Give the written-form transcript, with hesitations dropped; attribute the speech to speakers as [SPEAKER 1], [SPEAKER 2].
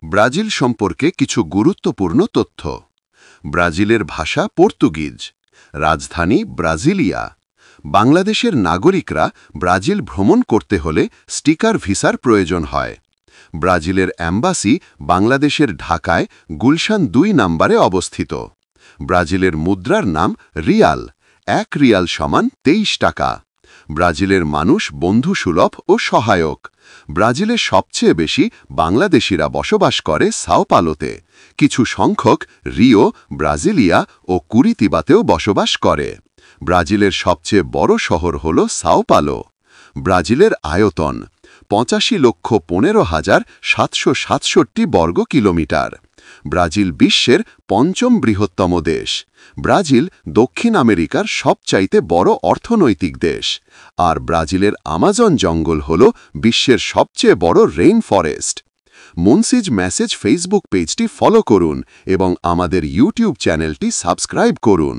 [SPEAKER 1] Brazil সম্পর্কে কিছু গুরুত্বপূর্ণ তথ্য। ব্রাজিলের ভাষা পর্তুগিজ, রাজধানী ব্রাজিলিয়া। বাংলাদেশের নাগরিকরা ব্রাজিল ভ্রমণ করতে হলে স্টিকার ভিসার প্রয়োজন হয়। ব্রাজিলের অ্যাম্বাসি বাংলাদেশের ঢাকায় গুলশান ২ নম্বরে অবস্থিত। ব্রাজিলের মুদ্রার নাম রিয়াল, ১ রিয়াল সমান ২৩ টাকা। ব্রাজিলের মানুষ বন্ধুসুলভ ও সহায়ক। ব্রাজিলে সবচেয়ে বেশি বাংলাদেশিরা বসবাস করে সাও পালোতে, কিছু সংখ্যক রিও, ব্রাজিলিয়া ও কুরিতিবাতেও বসবাস করে। ব্রাজিলের সবচেয়ে বড় শহর হল সাও পালো। ব্রাজিলের আয়তন ৮৫,১৫,৭৬৭ বর্গ কিলোমিটার। ব্রাজিল বিশ্বের ৫ম বৃহত্তম দেশ। ব্রাজিল দক্ষিণ আমেরিকার সবচাইতে বড় অর্থনৈতিক দেশ। আর ব্রাজিলের আমাজন জঙ্গল হল বিশ্বের সবচেয়ে বড় রেইন ফরেস্ট। মুনসিজ মেসেজ ফেসবুক পেজটি ফলো করুন এবং আমাদের ইউটিউব চ্যানেলটি সাবস্ক্রাইব করুন।